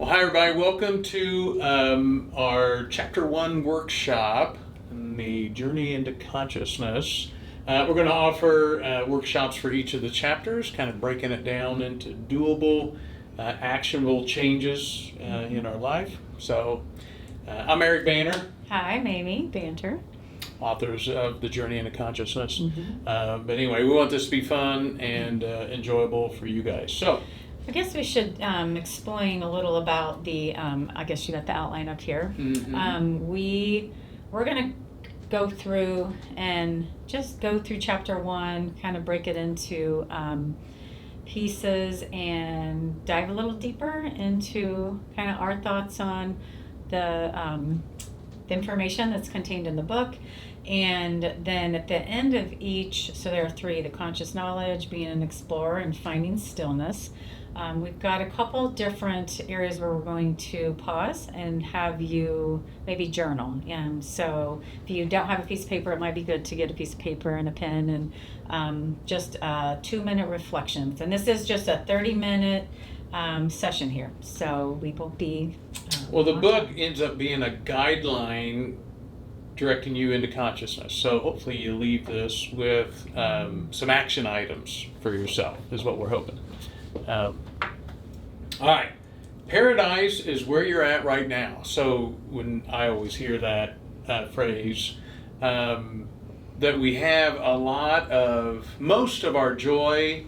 Well, hi everybody. Welcome to our Chapter 1 workshop, the Journey into Consciousness. We're going to offer workshops for each of the chapters, kind of breaking it down into doable, actionable changes in our life. So, I'm Eric Banner. Hi, I'm Amy Banter. Authors of The Journey into Consciousness. But anyway, we want this to be fun and enjoyable for you guys. So, I guess we should explain a little about the, I guess you got the outline up here. We're going to go through and just go through chapter 1, kind of break it into pieces and dive a little deeper into kind of our thoughts on the information that's contained in the book. And then at the end of each, so there are 3, the conscious knowledge, being an explorer, and finding stillness. We've got a couple different areas where we're going to pause and have you maybe journal. And so if you don't have a piece of paper, it might be good to get a piece of paper and a pen and just 2-minute reflections. And this is just a 30-minute session here. So we will be... well, the book ends up being a guideline directing you into consciousness. So hopefully you leave this with some action items for yourself, is what we're hoping. All right, paradise is where you're at right now. So when I always hear that phrase, that we have most of our joy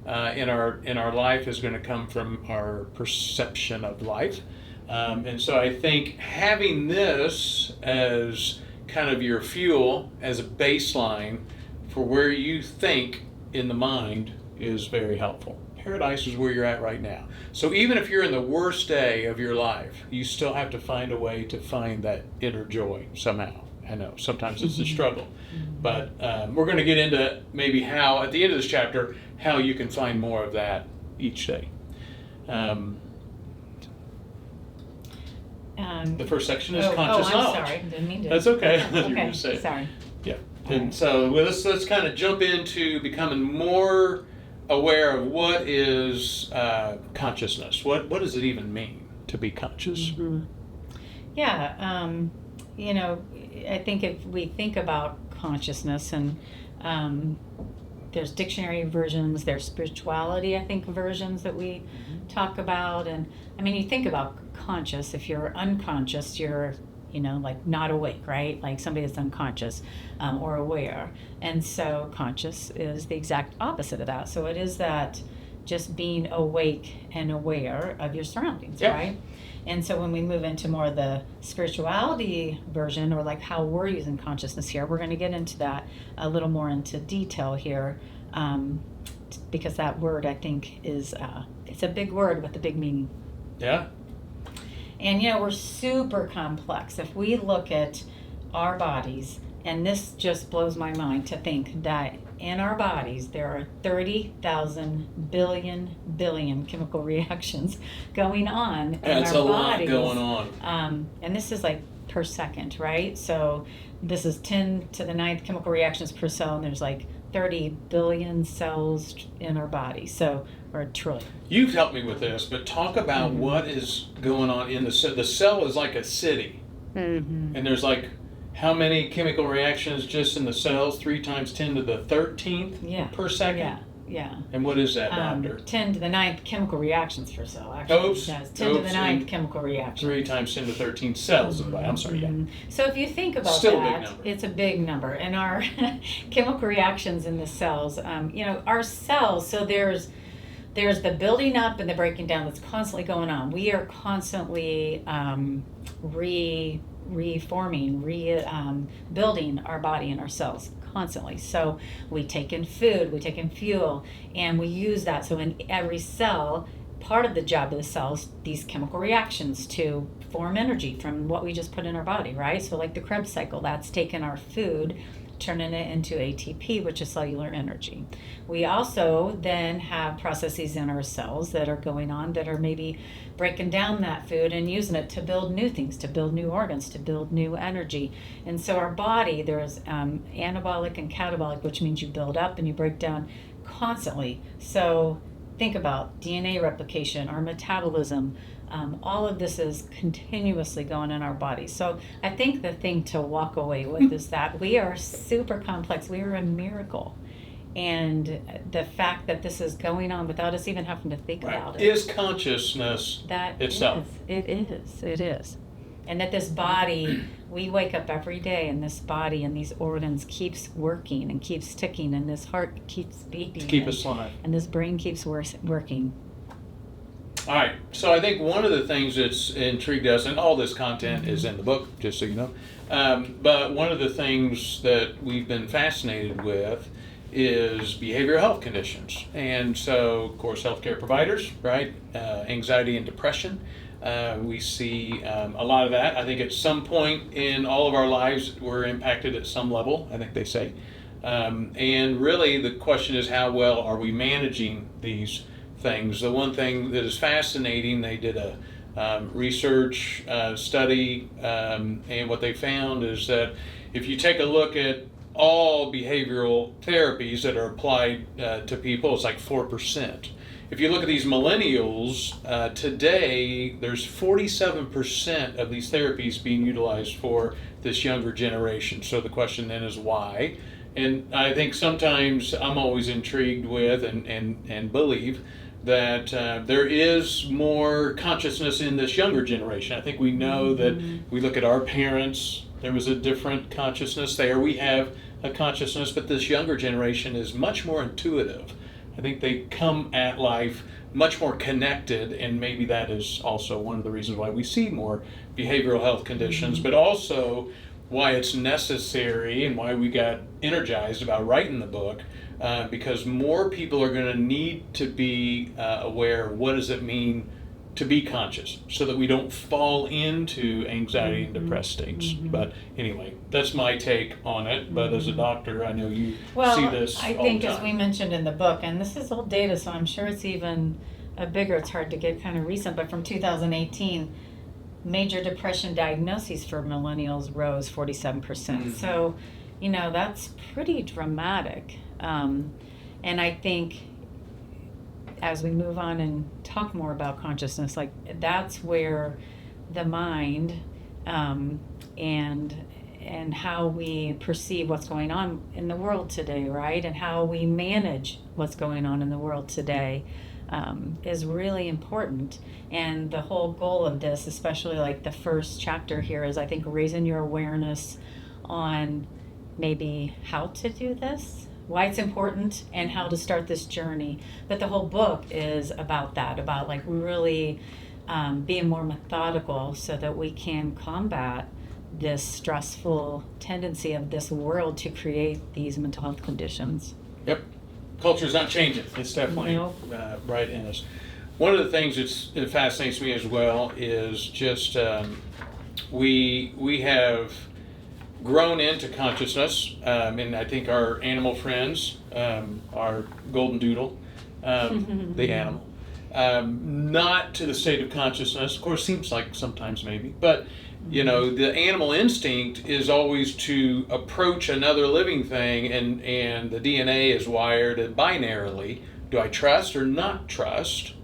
in our life is going to come from our perception of life. And so I think having this as kind of your fuel, as a baseline for where you think in the mind, is very helpful. Paradise is where you're at right now. So even if you're in the worst day of your life, you still have to find a way to find that inner joy somehow. I know sometimes it's a struggle, but we're going to get into maybe how, at the end of this chapter, how you can find more of that each day. The first section is conscious knowledge. Sorry, didn't mean to. That's okay. Okay, That's what you were gonna say. Sorry. Yeah. And so let's kind of jump into becoming more aware of what is consciousness. What does it even mean to be conscious? Yeah, I think if we think about consciousness, and there's dictionary versions, there's spirituality, I think, versions that we talk about. And I mean, you think about conscious, if you're unconscious, you're like not awake, right? Like somebody that's unconscious or aware. And so conscious is the exact opposite of that. So it is that just being awake and aware of your surroundings, right? And so when we move into more of the spirituality version, or like how we're using consciousness here, we're going to get into that a little more into detail here, because that word, I think, is it's a big word with a big meaning. Yeah. And we're super complex. If we look at our bodies, and this just blows my mind to think that in our bodies there are 30,000 billion chemical reactions going on in our bodies. That's a lot going on. And this is like per second, right? So this is 10 to the 9th chemical reactions per cell, and there's like 30 billion cells in our body, or a trillion. You've helped me with this, but talk about what is going on in the cell. The cell is like a city, and there's like how many chemical reactions just in the cells? 3 times 10 to the 13th per second? Yeah. And what is that, doctor? 10 to the 9th chemical reactions per cell, actually. Oops. 10 to the 9th chemical reactions. 3 times 10 to 13 cells. I'm sorry, So if you think about still that, a big number. It's a big number. And our chemical reactions in the cells, our cells, so there's the building up and the breaking down that's constantly going on. We are constantly reforming, building our body and our cells constantly. So we take in food, we take in fuel, and we use that. So in every cell, part of the job of the cells, these chemical reactions to form energy from what we just put in our body, right? So like the Krebs cycle, that's taking our food, turning it into ATP, which is cellular energy. We also then have processes in our cells that are going on that are maybe breaking down that food and using it to build new things, to build new organs, to build new energy. And so our body, there's anabolic and catabolic, which means you build up and you break down constantly. So think about DNA replication, our metabolism, All of this is continuously going in our body. So I think the thing to walk away with is that we are super complex. We are a miracle. And the fact that this is going on without us even having to think about it. Is consciousness itself. It is. And that this body, we wake up every day and this body and these organs keeps working and keeps ticking and this heart keeps beating. To keep us alive. And this brain keeps working. All right, so I think one of the things that's intrigued us, and all this content is in the book, just so you know, but one of the things that we've been fascinated with is behavioral health conditions. And so, of course, healthcare providers, right? Anxiety and depression. We see a lot of that. I think at some point in all of our lives, we're impacted at some level, I think they say. And really the question is, how well are we managing these things? The one thing that is fascinating, they did a research study, and what they found is that if you take a look at all behavioral therapies that are applied to people, it's like 4%. If you look at these millennials, today there's 47% of these therapies being utilized for this younger generation. So the question then is why? And I think sometimes I'm always intrigued with and believe that there is more consciousness in this younger generation. I think we know that we look at our parents, there was a different consciousness there. We have a consciousness, but this younger generation is much more intuitive. I think they come at life much more connected, and maybe that is also one of the reasons why we see more behavioral health conditions, but also why it's necessary and why we got energized about writing the book, because more people are going to need to be aware of what does it mean to be conscious, so that we don't fall into anxiety and depressed states. But anyway, that's my take on it. But as a doctor, I know you see this I all think the time. as we mentioned in the book, and this is old data, so I'm sure it's even bigger, it's hard to get kind of recent, but from 2018, major depression diagnoses for millennials rose 47%. So, that's pretty dramatic. And I think as we move on and talk more about consciousness, like that's where the mind and how we perceive what's going on in the world today, right? And how we manage what's going on in the world today is really important. And the whole goal of this, especially like the first chapter here, is I think raising your awareness on maybe how to do this, why it's important, and how to start this journey. But the whole book is about that, about like really being more methodical so that we can combat this stressful tendency of this world to create these mental health conditions. Yep. Culture's not changing. It's definitely right in us. One of the things that fascinates me as well is just we have grown into consciousness, and I think our animal friends, our golden doodle, the animal, not to the state of consciousness. Of course, seems like sometimes maybe, but the animal instinct is always to approach another living thing, and the DNA is wired binarily. Do I trust or not trust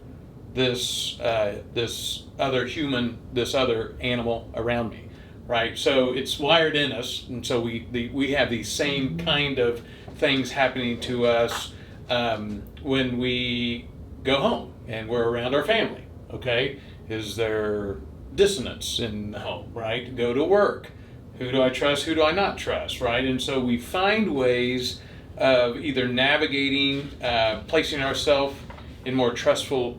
this other human, this other animal around me? Right, so it's wired in us, and so we have these same kind of things happening to us when we go home and we're around our family. Okay, is there dissonance in the home? Right, go to work. Who do I trust? Who do I not trust? Right, and so we find ways of either navigating, placing ourselves in more trustful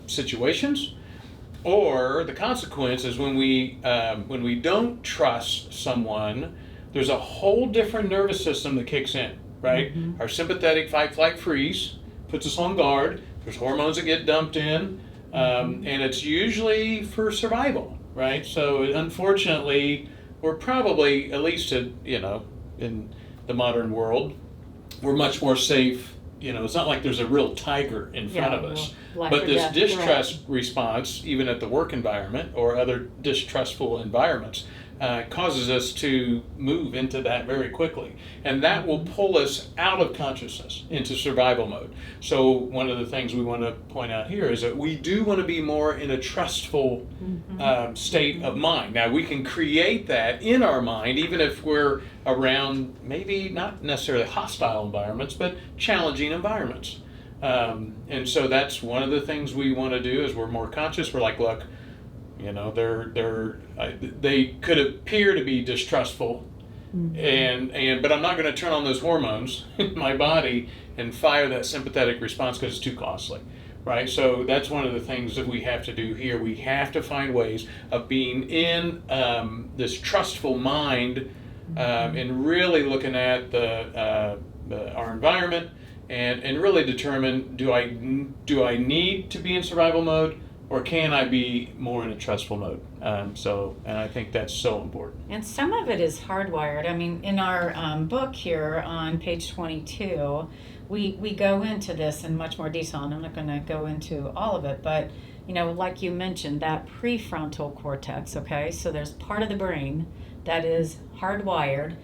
situations. Or the consequence is when we don't trust someone, there's a whole different nervous system that kicks in, right? Our sympathetic fight, flight, freeze puts us on guard. There's hormones that get dumped in, and it's usually for survival, right? So unfortunately, we're probably, at least in the modern world, we're much more safe. It's not like there's a real tiger in front of us. But this distrust response, even at the work environment or other distrustful environments, causes us to move into that very quickly. And that will pull us out of consciousness into survival mode. So one of the things we want to point out here is that we do want to be more in a trustful state of mind. Now, we can create that in our mind, even if we're around maybe not necessarily hostile environments, but challenging environments. And so that's one of the things we want to do as we're more conscious. We're like, look, you know, they could appear to be distrustful, but I'm not going to turn on those hormones in my body and fire that sympathetic response because it's too costly, right? So that's one of the things that we have to do here. We have to find ways of being in this trustful mind and really looking at our environment and really determine, do I need to be in survival mode? Or can I be more in a trustful mode? And I think that's so important. And some of it is hardwired. I mean, in our book here on page 22, we go into this in much more detail, and I'm not going to go into all of it, but, you know, like you mentioned, that prefrontal cortex, okay? So there's part of the brain that is hardwired,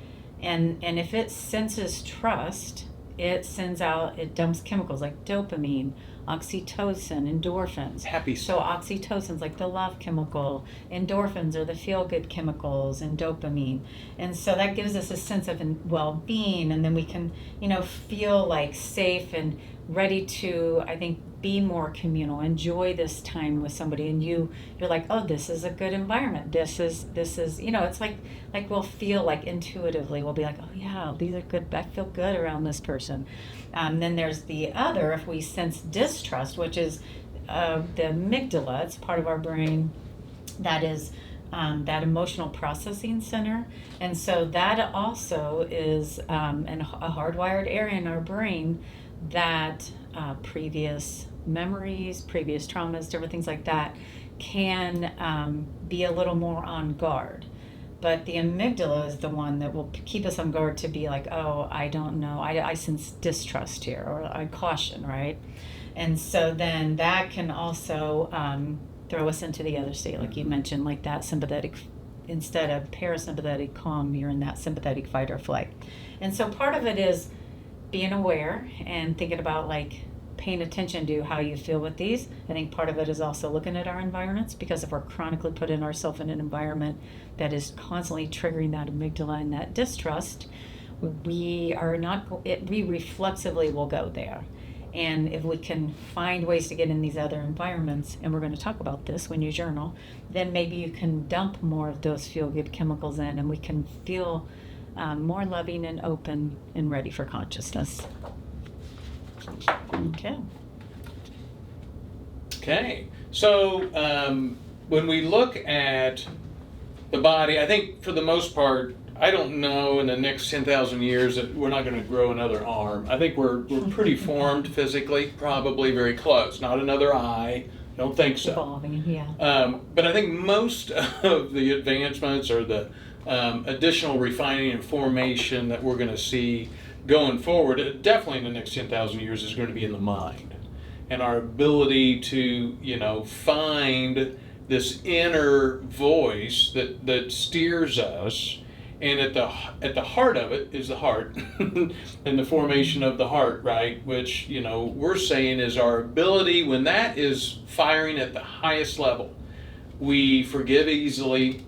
and if it senses trust, it dumps chemicals like dopamine, oxytocin, endorphins. Happy. So oxytocin's like the love chemical, endorphins are the feel-good chemicals, and dopamine. And so that gives us a sense of well-being, and then we can, you know, feel like safe and ready to, I think, be more communal, enjoy this time with somebody, and you're like, oh, this is a good environment. This is, you know, it's like we'll feel like intuitively, we'll be like, oh yeah, these are good, I feel good around this person. Then there's the other, if we sense distrust, which is the amygdala. It's part of our brain that is that emotional processing center. And so that also is a hardwired area in our brain that previous memories, previous traumas, different things like that can be a little more on guard. But the amygdala is the one that will keep us on guard to be like, oh, I don't know, I sense distrust here, or I caution, right? And so then that can also throw us into the other state, like you mentioned, like that sympathetic, instead of parasympathetic calm, you're in that sympathetic fight or flight. And so part of it is being aware and thinking about, like, paying attention to how you feel with these. I think part of it is also looking at our environments, because if we're chronically putting ourselves in an environment that is constantly triggering that amygdala and that distrust, we reflexively will go there. And if we can find ways to get in these other environments, and we're going to talk about this when you journal, then maybe you can dump more of those feel-good chemicals in, and we can feel more loving and open and ready for consciousness. Okay. So when we look at the body, I think for the most part, I don't know in the next 10,000 years that we're not going to grow another arm. I think we're pretty formed physically, probably very close. Not another eye. Don't think so. Evolving, yeah. But I think most of the advancements or the additional refining and formation that we're going to see going forward, definitely in the next 10,000 years, is going to be in the mind. And our ability to, you know, find this inner voice that steers us. And at the heart of it is the heart and the formation of the heart, right? Which, you know, we're saying is our ability, when that is firing at the highest level, we forgive easily,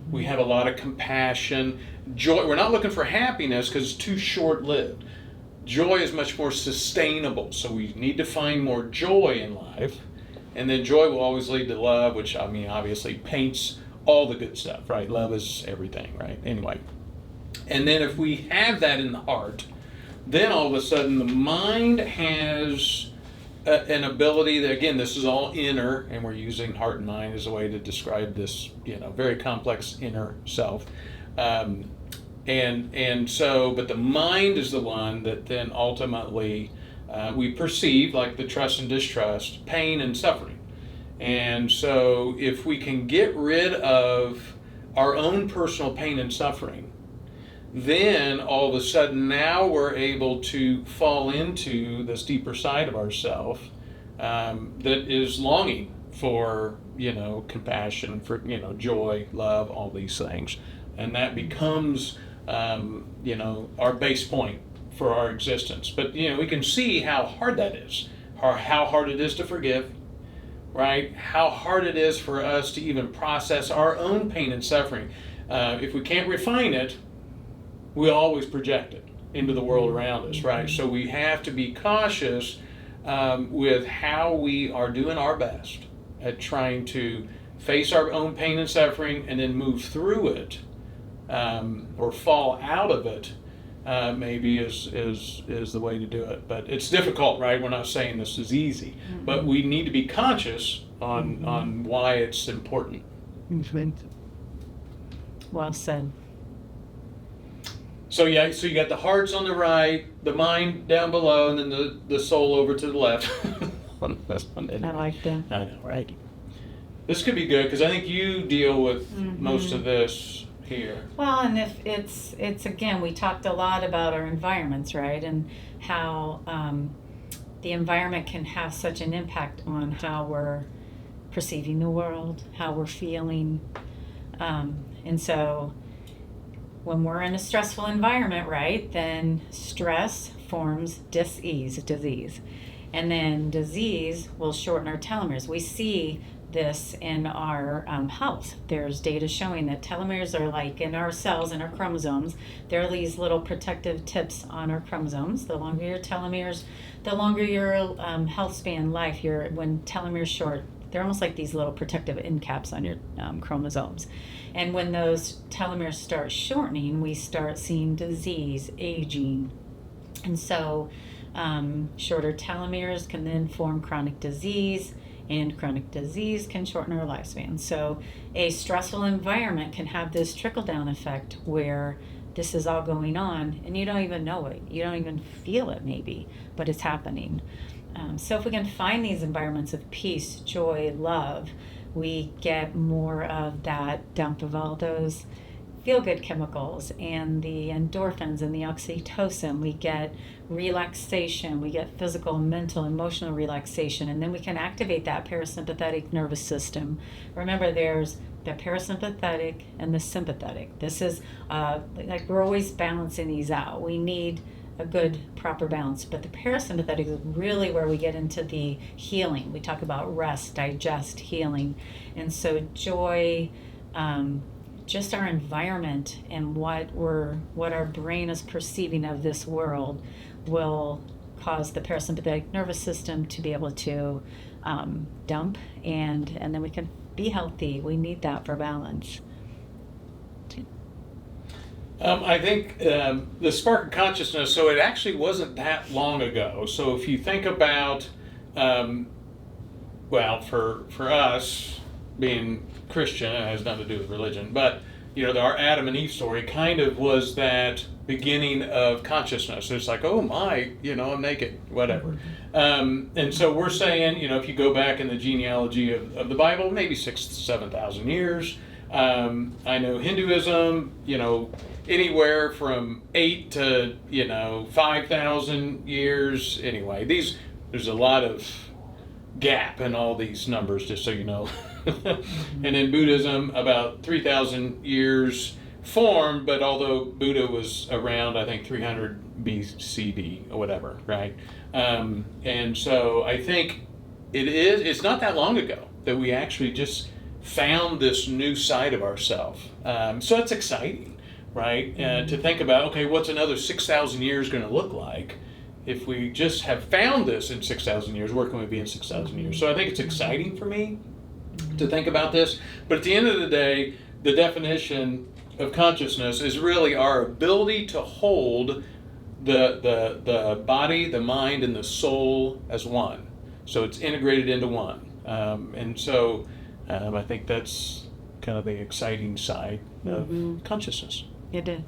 we have a lot of compassion, joy. We're not looking for happiness because it's too short-lived. Joy is much more sustainable, so we need to find more joy in life. And then joy will always lead to love, which, I mean, obviously paints all the good stuff, right? Love is everything, right? Anyway. And then if we have that in the heart, then all of a sudden the mind has an ability that, again, this is all inner, and we're using heart and mind as a way to describe this, you know, very complex inner self. And so, but the mind is the one that then ultimately we perceive, like the trust and distrust, pain and suffering. And so if we can get rid of our own personal pain and suffering, then all of a sudden now we're able to fall into this deeper side of ourself that is longing for, compassion, for, joy, love, all these things. And that becomes, our base point for our existence. But, we can see how hard that is, or how hard it is to forgive, right? How hard it is for us to even process our own pain and suffering. If we can't refine it, we always project it into the world around us, right? So we have to be cautious with how we are doing our best at trying to face our own pain and suffering and then move through it, or fall out of it, maybe is the way to do it. But it's difficult, right? We're not saying this is easy, but we need to be conscious on why it's important. Well said. So so you got the hearts on the right, the mind down below, and then the soul over to the left. I like that. I know, right? This could be good because I think you deal with most of this here. Well, and if it's again, we talked a lot about our environments, right? And how the environment can have such an impact on how we're perceiving the world, how we're feeling. And so when we're in a stressful environment, right, then stress forms disease. And then disease will shorten our telomeres. We see this in our health. There's data showing that telomeres are like in our cells, in our chromosomes. There are these little protective tips on our chromosomes. The longer your telomeres, the longer your health span, life. When telomeres short, they're almost like these little protective end caps on your chromosomes. And when those telomeres start shortening, we start seeing disease, aging. And so shorter telomeres can then form chronic disease, and chronic disease can shorten our lifespan. So a stressful environment can have this trickle-down effect where this is all going on and you don't even know it. You don't even feel it maybe, but it's happening. So if we can find these environments of peace, joy, love, we get more of that dump of all those feel-good chemicals and the endorphins and the oxytocin. We get relaxation, we get physical, mental, emotional relaxation, and then we can activate that parasympathetic nervous system. Remember, there's the parasympathetic and the sympathetic. This is like we're always balancing these out. We need a good, proper balance. But the parasympathetic is really where we get into the healing. We talk about rest, digest, healing. And so joy, just our environment and what our brain is perceiving of this world will cause the parasympathetic nervous system to be able to dump, and then we can be healthy. We need that for balance. I think the spark of consciousness, so it actually wasn't that long ago. So if you think about, for us being Christian, it has nothing to do with religion, but our Adam and Eve story kind of was that beginning of consciousness. It's like, oh my, I'm naked, whatever. And so we're saying, if you go back in the genealogy of the Bible, maybe 6,000 to 7,000 years. I know Hinduism, anywhere from 8 to 5,000 years. Anyway, there's a lot of gap in all these numbers, just so you know. And in Buddhism, about 3,000 years formed, but although Buddha was around, I think 300 BCD or whatever, right? And so I think it's not that long ago that we actually just found this new side of ourselves. So it's exciting, right? To think about, okay, what's another 6,000 years going to look like? If we just have found this in 6,000 years, where can we be in 6,000 years? So I think it's exciting for me to think about this. But at the end of the day, the definition of consciousness is really our ability to hold the body, the mind, and the soul as one. So it's integrated into one. And so I think that's kind of the exciting side of consciousness. It is.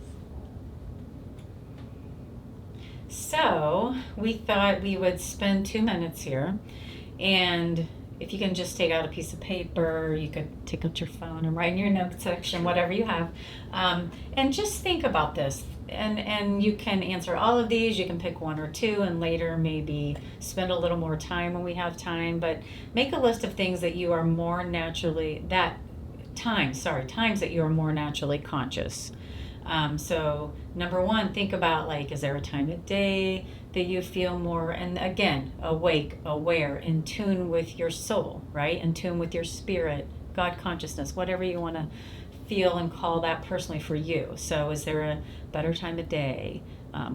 So we thought we would spend 2 minutes here and if you can just take out a piece of paper, you could take out your phone and write in your notes section, whatever you have, and just think about this. And you can answer all of these. You can pick one or two, and later maybe spend a little more time when we have time. But make a list of things that you are more naturally times that you are more naturally conscious. So number one, think about, like, is there a time of day that you feel more, and again, awake, aware, in tune with your soul, right? In tune with your spirit, God consciousness, whatever you want to feel and call that personally for you. So is there a better time of day?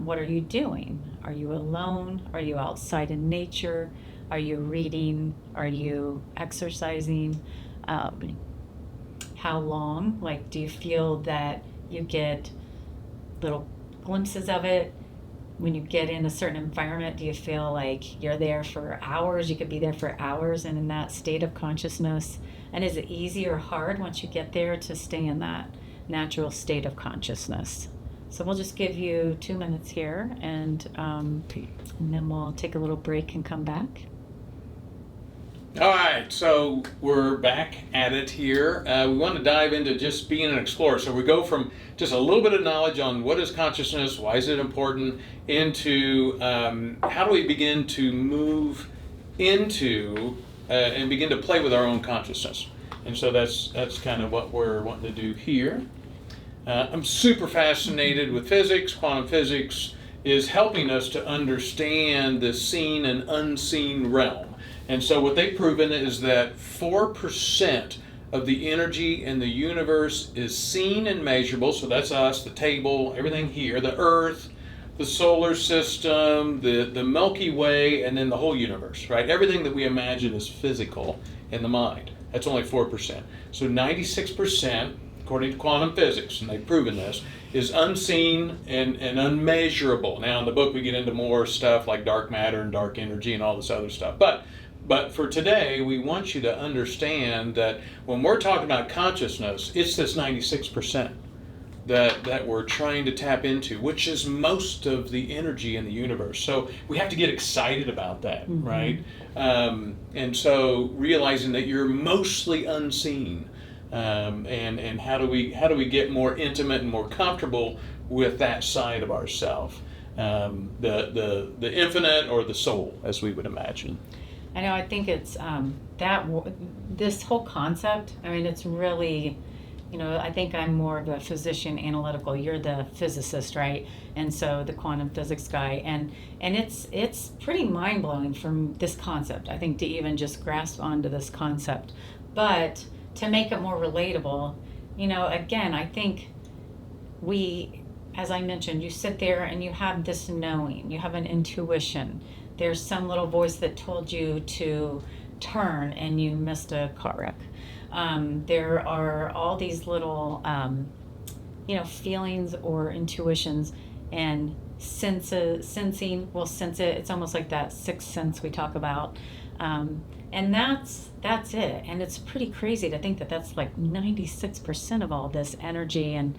What are you doing? Are you alone? Are you outside in nature? Are you reading? Are you exercising? How long? Like, do you feel that you get little glimpses of it? When you get in a certain environment, do you feel like you're there for hours? You could be there for hours and in that state of consciousness. And is it easy or hard once you get there to stay in that natural state of consciousness? So we'll just give you 2 minutes here, and then we'll take a little break and come back. All right, so we're back at it here. We want to dive into just being an explorer. So we go from just a little bit of knowledge on what is consciousness, why is it important, into how do we begin to move into and begin to play with our own consciousness. And so that's kind of what we're wanting to do here. I'm super fascinated with physics. Quantum physics is helping us to understand the seen and unseen realm. And so what they've proven is that 4% of the energy in the universe is seen and measurable. So that's us, the table, everything here, the Earth, the solar system, the Milky Way, and then the whole universe, right? Everything that we imagine is physical in the mind. That's only 4%. So 96%, according to quantum physics, and they've proven this, is unseen and unmeasurable. Now in the book we get into more stuff like dark matter and dark energy and all this other stuff. But for today, we want you to understand that when we're talking about consciousness, it's this 96% that we're trying to tap into, which is most of the energy in the universe. So we have to get excited about that, right? And so realizing that you're mostly unseen, and how do we get more intimate and more comfortable with that side of ourself, the infinite, or the soul, as we would imagine. I know, I think it's this whole concept, I mean, it's really, I think I'm more of a physician analytical. You're the physicist, right? And so the quantum physics guy. And it's pretty mind-blowing from this concept, I think, to even just grasp onto this concept. But to make it more relatable, again, I think as I mentioned, you sit there and you have this knowing, you have an intuition. There's some little voice that told you to turn and you missed a car wreck. There are all these little, feelings or intuitions and sensing. We'll sense it. It's almost like that sixth sense we talk about. And that's it. And it's pretty crazy to think that that's like 96% of all this energy and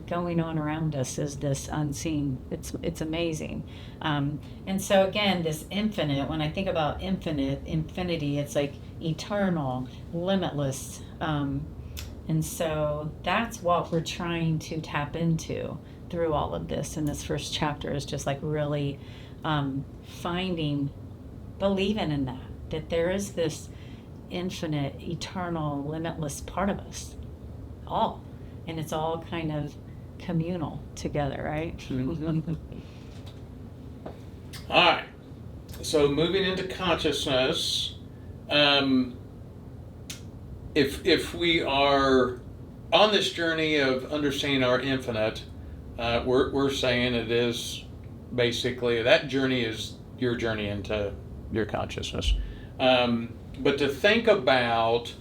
going on around us is this unseen. It's amazing. And so again, this infinite, when I think about infinity, it's like eternal, limitless. And so that's what we're trying to tap into through all of this. And this first chapter is just like really believing in that there is this infinite, eternal, limitless part of us all. And it's all kind of communal together, right? All right. So moving into consciousness, if we are on this journey of understanding our infinite, we're saying it is basically that journey is your journey into your consciousness. But to think about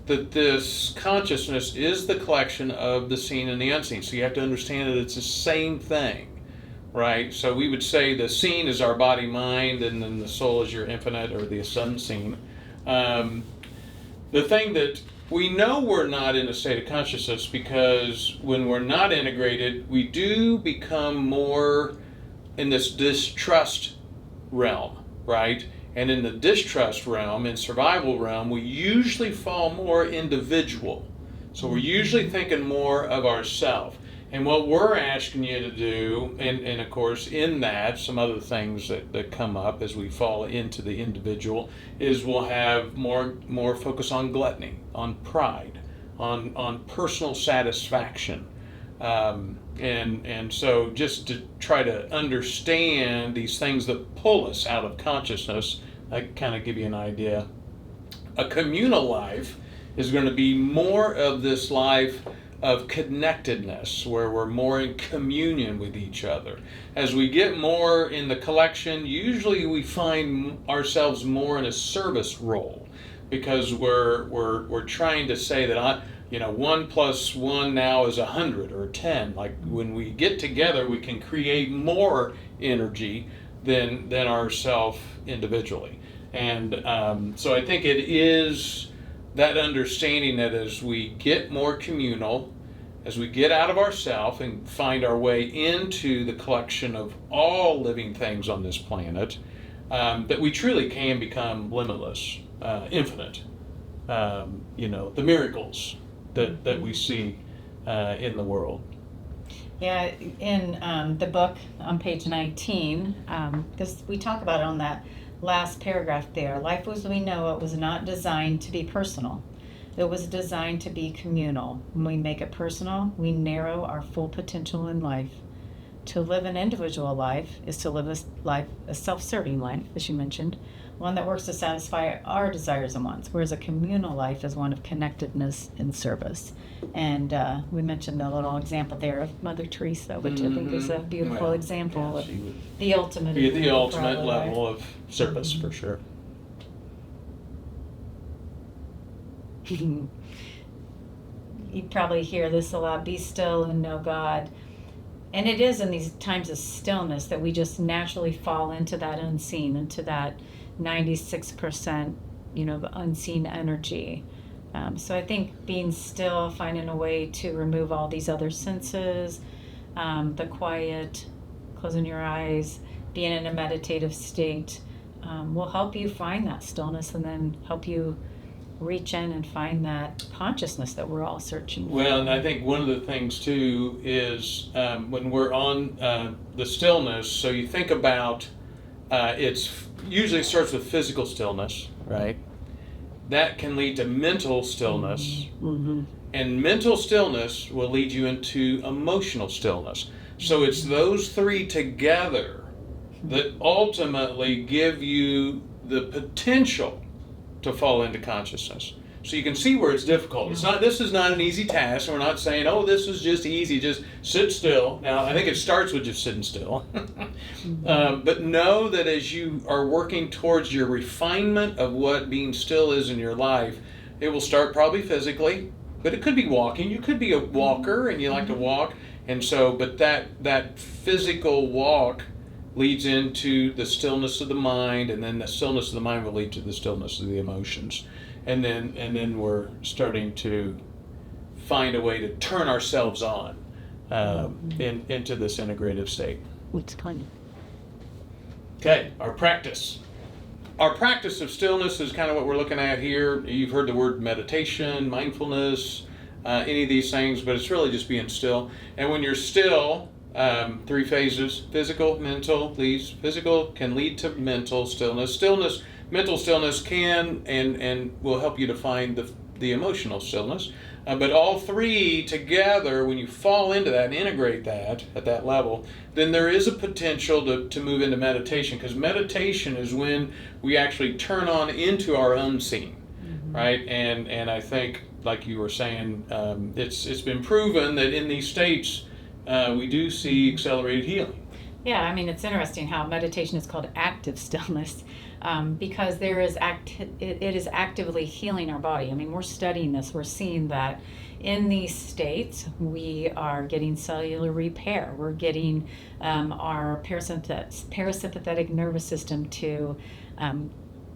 that this consciousness is the collection of the seen and the unseen. So you have to understand that it's the same thing, right? So we would say the seen is our body, mind, and then the soul is your infinite or the unseen. The thing that we know we're not in a state of consciousness because when we're not integrated, we do become more in this distrust realm, right? And in the distrust realm, in survival realm, we usually fall more individual. So we're usually thinking more of ourselves. And what we're asking you to do, and of course in that, some other things that come up as we fall into the individual, is we'll have more focus on gluttony, on pride, on personal satisfaction. And so just to try to understand these things that pull us out of consciousness, I kind of give you an idea. A communal life is going to be more of this life of connectedness, where we're more in communion with each other. As we get more in the collection, usually we find ourselves more in a service role, because we're trying to say that 1 + 1 now is 100 or 10. Like when we get together, we can create more energy than ourself individually. And so I think it is that understanding that as we get more communal, as we get out of ourself and find our way into the collection of all living things on this planet, that we truly can become limitless, infinite. The miracles that we see in the world. Yeah, in the book on page 19, because we talk about it on that last paragraph there. Life as we know it was not designed to be personal. It was designed to be communal. When we make it personal, we narrow our full potential in life. To live an individual life is to live a self-serving life, as you mentioned, one that works to satisfy our desires and wants, whereas a communal life is one of connectedness and service. And we mentioned a little example there of Mother Teresa, which I think is a beautiful example of the ultimate. The ultimate level of service, for sure. You probably hear this a lot, be still and know God. And it is in these times of stillness that we just naturally fall into that unseen, into that 96%, unseen energy. So I think being still, finding a way to remove all these other senses, the quiet, closing your eyes, being in a meditative state, will help you find that stillness and then help you reach in and find that consciousness that we're all searching for. Well, and I think one of the things too is when we're on the stillness, so you think about it's usually starts with physical stillness, right? That can lead to mental stillness, and mental stillness will lead you into emotional stillness. So it's those three together that ultimately give you the potential to fall into consciousness. So you can see where it's difficult. This is not an easy task. We're not saying, oh, this is just easy, just sit still. Now, I think it starts with just sitting still. But know that as you are working towards your refinement of what being still is in your life, it will start probably physically, but it could be walking. You could be a walker and you like to walk. And so, but that physical walk leads into the stillness of the mind, and then the stillness of the mind will lead to the stillness of the emotions. And then we're starting to find a way to turn ourselves on into this integrative state. What's kind of Okay, our practice. Our practice of stillness is kind of what we're looking at here. You've heard the word meditation, mindfulness, any of these things, but it's really just being still. And when you're still, 3 phases: physical, mental. These physical can lead to mental stillness. Mental stillness can and will help you to find the emotional stillness. But all three together, when you fall into that and integrate that at that level, then there is a potential to move into meditation, because meditation is when we actually turn on into our unseen, right? And I think, like you were saying, it's been proven that in these states we do see accelerated healing. Yeah, I mean, it's interesting how meditation is called active stillness, because it is actively healing our body. I mean, we're studying this. We're seeing that in these states, we are getting cellular repair. We're getting our parasympathetic nervous system to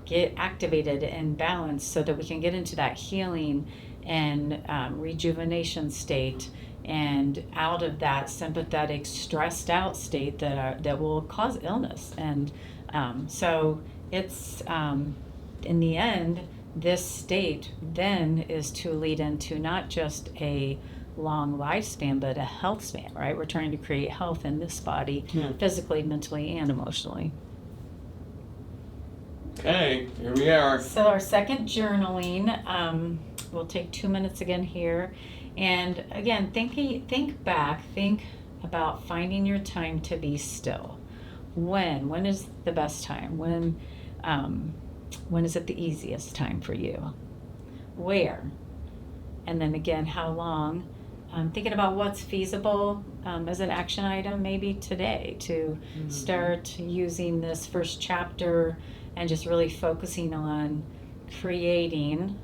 get activated and balanced so that we can get into that healing and rejuvenation state, and out of that sympathetic, stressed out state that will cause illness. And so it's in the end, this state then is to lead into not just a long lifespan, but a health span, right? We're trying to create health in this body, physically, mentally, and emotionally. Okay, here we are. So our second journaling, we'll take 2 minutes again here. And again, think back, think about finding your time to be still. When is the best time? When is it the easiest time for you? Where? And then again, how long? Thinking about what's feasible as an action item maybe today to start using this first chapter and just really focusing on creating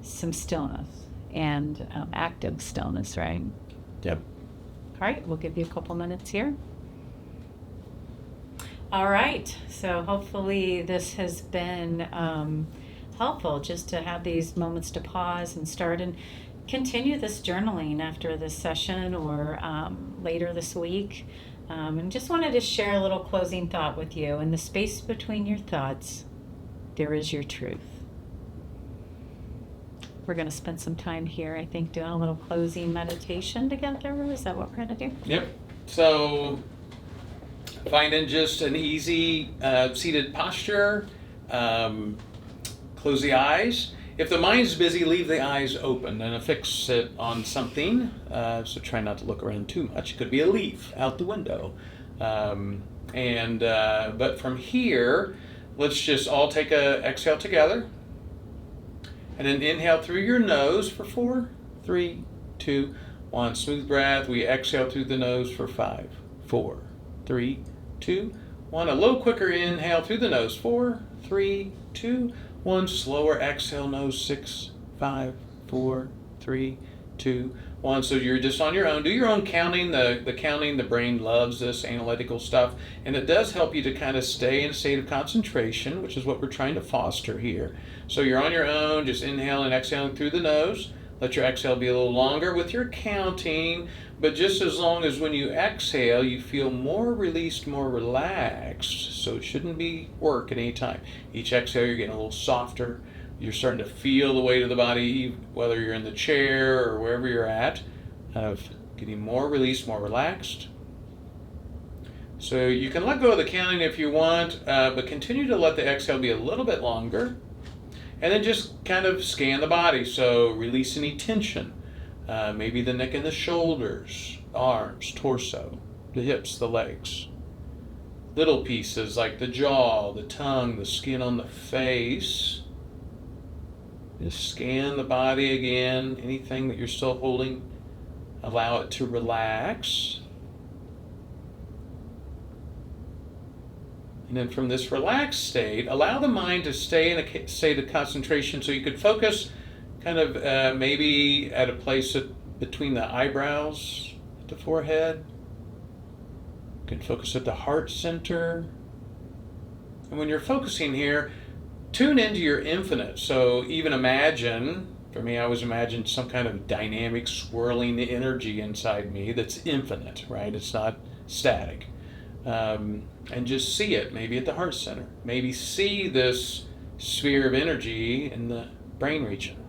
some stillness and active stillness, right? Yep. All right, we'll give you a couple minutes here. All right, so hopefully this has been helpful just to have these moments to pause and start and continue this journaling after this session or later this week. And just wanted to share a little closing thought with you. In the space between your thoughts, there is your truth. We're going to spend some time here, I think, doing a little closing meditation together. Is that what we're going to do? Yep. So finding just an easy seated posture. Close the eyes. If the mind's busy, leave the eyes open and affix it on something. So try not to look around too much. It could be a leaf out the window. But from here, let's just all take a exhale together. And then inhale through your nose for 4, 3, 2, 1. Smooth breath. We exhale through the nose for 5, 4, 3, 2, 1. A little quicker inhale through the nose. 4, 3, 2, 1. Slower exhale, nose. 6, 5, 4, 3, 2, 1. So you're just on your own. Do your own counting. The counting, the brain loves this analytical stuff. And it does help you to kind of stay in a state of concentration, which is what we're trying to foster here. So you're on your own, just inhaling and exhaling through the nose. Let your exhale be a little longer with your counting, but just as long as when you exhale, you feel more released, more relaxed. So it shouldn't be work at any time. Each exhale, you're getting a little softer. You're starting to feel the weight of the body, whether you're in the chair or wherever you're at, of getting more released, more relaxed. So you can let go of the counting if you want, but continue to let the exhale be a little bit longer. And then just kind of scan the body. So release any tension. Maybe the neck and the shoulders, arms, torso, the hips, the legs. Little pieces like the jaw, the tongue, the skin on the face. Just scan the body again. Anything that you're still holding, allow it to relax. And then from this relaxed state, allow the mind to stay in a state of concentration so you could focus kind of maybe at a place between the eyebrows, at the forehead. You can focus at the heart center. And when you're focusing here, tune into your infinite. So even imagine, for me, I always imagine some kind of dynamic swirling energy inside me that's infinite, right? It's not static. And just see it, maybe at the heart center. Maybe see this sphere of energy in the brain region.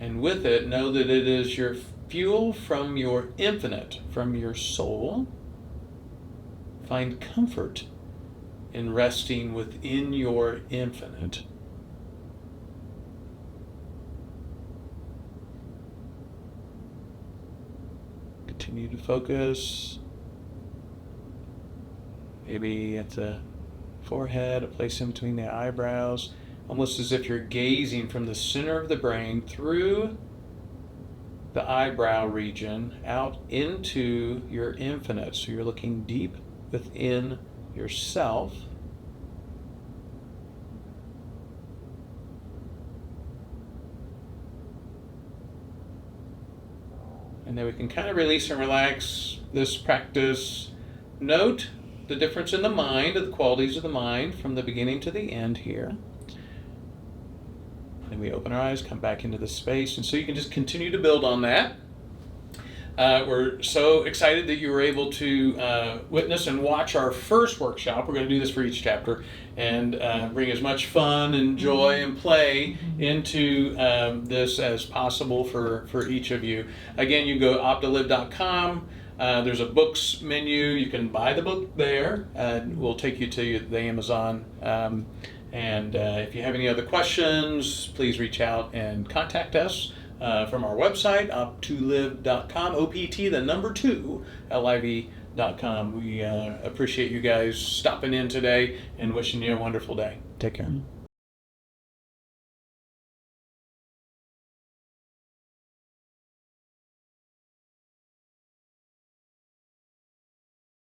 And with it, know that it is your fuel from your infinite, from your soul. Find comfort in resting within your infinite. Continue to focus. Maybe at the forehead, a place in between the eyebrows, almost as if you're gazing from the center of the brain through the eyebrow region out into your infinite. So you're looking deep within yourself. And then we can kind of release and relax this practice. Note the difference in the mind, of the qualities of the mind from the beginning to the end here. Then we open our eyes, come back into the space, and so you can just continue to build on that. We're so excited that you were able to witness and watch our first workshop. We're going to do this for each chapter and bring as much fun and joy and play into this as possible for each of you. Again, you go optolive.com. There's a books menu. You can buy the book there. We'll take you to the Amazon. And if you have any other questions, please reach out and contact us from our website, optolive.com, OPT, the number 2, LIV.com. We appreciate you guys stopping in today and wishing you a wonderful day. Take care.